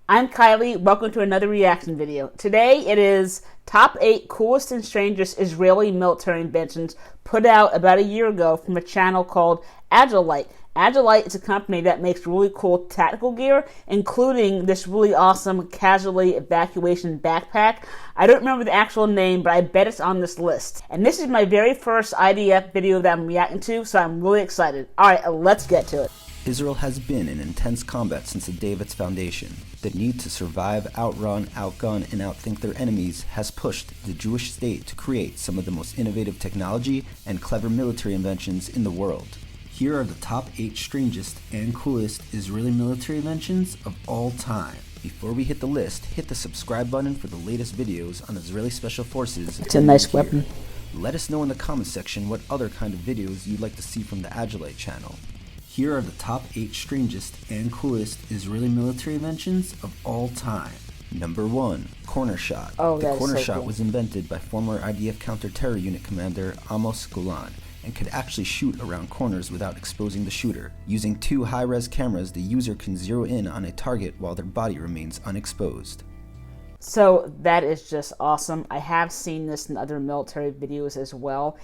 I'm Kylie, welcome to another reaction video. Today it is top 8 coolest and strangest Israeli military inventions put out about a year ago from a channel called Agilite. Agilite is a company that makes really cool tactical gear, including this really awesome casualty evacuation backpack. I don't remember the actual name, but I bet it's on this list. And this is my very first IDF video that I'm reacting to, so I'm really excited. Alright, let's get to it. Israel has been in intense combat since the day of its foundation. The need to survive, outrun, outgun, and outthink their enemies has pushed the Jewish state to create some of the most innovative technology and clever military inventions in the world. Here are the top 8 strangest and coolest Israeli military inventions of all time. Before we hit the list, hit the subscribe button for the latest videos on Israeli Special Forces. It's a nice weapon. Let us know in the comment section what other kind of videos you'd like to see from the Agilite channel. Here are the top 8 strangest and coolest Israeli military inventions of all time. Number 1. Cornershot. The cornershot was invented by former IDF counter-terror unit commander Amos Golan and could actually shoot around corners without exposing the shooter. Using 2 high-res cameras, the user can zero in on a target while their body remains unexposed. So that is just awesome. I have seen this in other military videos as well.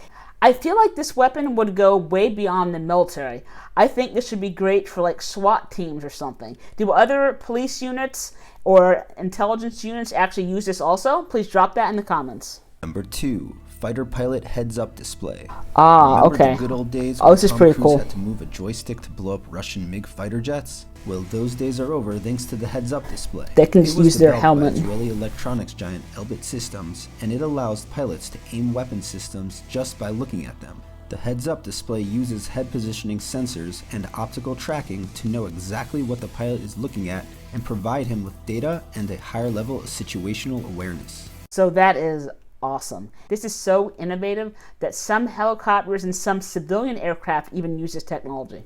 I feel like this weapon would go way beyond the military. I think this should be great for like SWAT teams or something. Do other police units or intelligence units actually use this also? Please drop that in the comments. Number 2. Fighter pilot heads-up display. Okay. Remember the good old days when this is pretty cool. had to move a joystick to blow up Russian MiG fighter jets? Well, those days are over thanks to the heads-up display. They can just use their helmet. By Israeli electronics giant Elbit Systems, and it allows pilots to aim weapon systems just by looking at them. The heads-up display uses head positioning sensors and optical tracking to know exactly what the pilot is looking at and provide him with data and a higher level of situational awareness. So that is awesome. This is so innovative that some helicopters and some civilian aircraft even use this technology.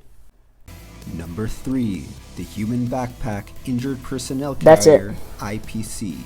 Number 3. The Human Backpack Injured Personnel Carrier, IPC.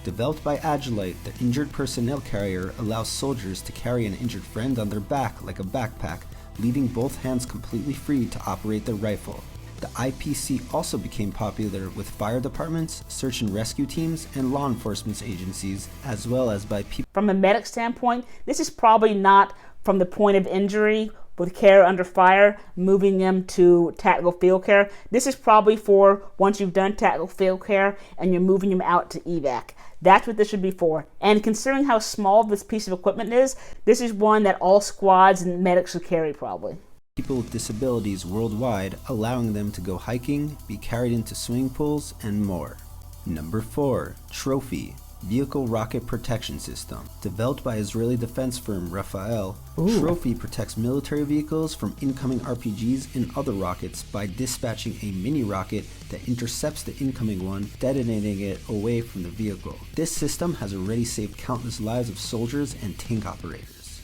Developed by Agilite, the Injured Personnel Carrier allows soldiers to carry an injured friend on their back like a backpack, leaving both hands completely free to operate their rifle. The IPC also became popular with fire departments, search and rescue teams, and law enforcement agencies, as well as by people. From a medic standpoint, this is probably not from the point of injury with care under fire, moving them to tactical field care. This is probably for once you've done tactical field care and you're moving them out to evac. That's what this should be for. And considering how small this piece of equipment is, this is one that all squads and medics should carry probably. People with disabilities worldwide, allowing them to go hiking, be carried into swimming pools, and more. Number 4. Trophy. Vehicle Rocket Protection System. Developed by Israeli defense firm Rafael, Trophy protects military vehicles from incoming RPGs and other rockets by dispatching a mini rocket that intercepts the incoming one, detonating it away from the vehicle. This system has already saved countless lives of soldiers and tank operators.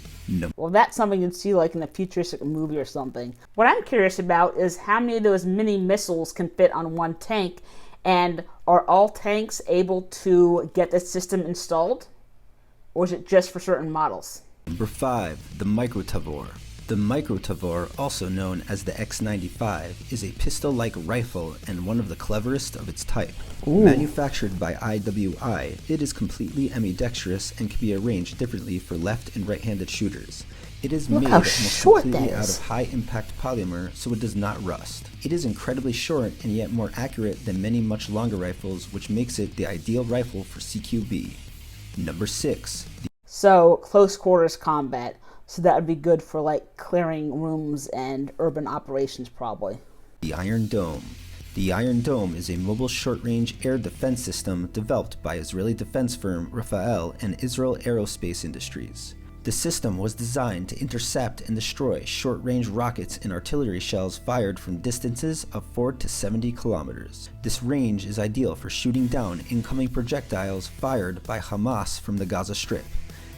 Well, that's something you'd see like in a futuristic movie or something. What I'm curious about is how many of those mini missiles can fit on one tank, and are all tanks able to get this system installed, or is it just for certain models? Number 5. The Micro Tavor. The Micro Tavor, also known as the X95, is a pistol-like rifle and one of the cleverest of its type. Manufactured by IWI, it is completely ambidextrous and can be arranged differently for left and right-handed shooters. It is made almost completely out of high-impact polymer, so it does not rust. It is incredibly short and yet more accurate than many much longer rifles, which makes it the ideal rifle for CQB. Number 6. So, close quarters combat. So that would be good for like clearing rooms and urban operations probably. The Iron Dome. The Iron Dome is a mobile short-range air defense system developed by Israeli defense firm Rafael and Israel Aerospace Industries. The system was designed to intercept and destroy short-range rockets and artillery shells fired from distances of 4 to 70 kilometers. This range is ideal for shooting down incoming projectiles fired by Hamas from the Gaza Strip.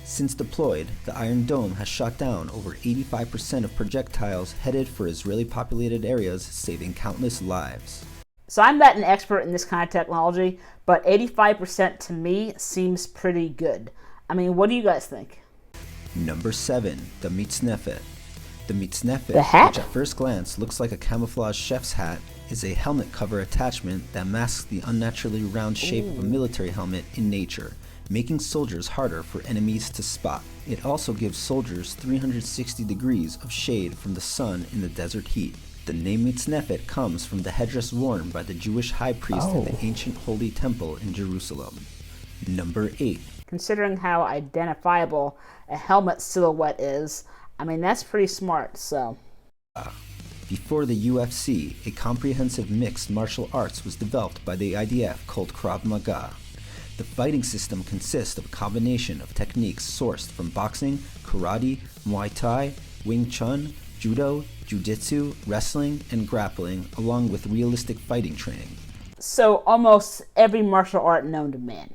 Since deployed, the Iron Dome has shot down over 85% of projectiles headed for Israeli populated areas, saving countless lives. So I'm not an expert in this kind of technology, but 85% to me seems pretty good. I mean, what do you guys think? Number 7. The Mitznefet. The mitznefet, The hat? which at first glance looks like a camouflage chef's hat, is a helmet cover attachment that masks the unnaturally round shape of a military helmet in nature, making soldiers harder for enemies to spot. It also gives soldiers 360 degrees of shade from the sun in the desert heat. The name mitznefet comes from the headdress worn by the Jewish high priest in the ancient Holy Temple in Jerusalem. Number 8. Considering how identifiable a helmet silhouette is, I mean, that's pretty smart, so. Before the UFC, a comprehensive mixed martial arts was developed by the IDF called Krav Maga. The fighting system consists of a combination of techniques sourced from boxing, karate, Muay Thai, Wing Chun, judo, jiu-jitsu, wrestling, and grappling, along with realistic fighting training. So almost every martial art known to man.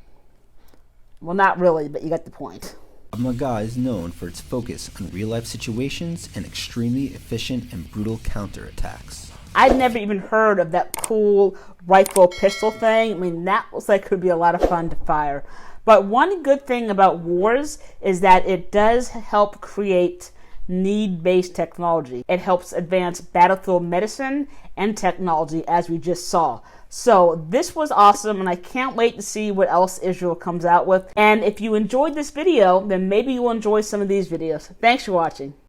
Well, not really, but you get the point. Krav Maga is known for its focus on real-life situations and extremely efficient and brutal counterattacks. I'd never even heard of that cool rifle pistol thing. I mean, that looks like it could be a lot of fun to fire. But one good thing about wars is that it does help create need-based technology. It helps advance battlefield medicine and technology, as we just saw. So this was awesome, and I can't wait to see what else Israel comes out with. And if you enjoyed this video, then maybe you'll enjoy some of these videos. Thanks for watching.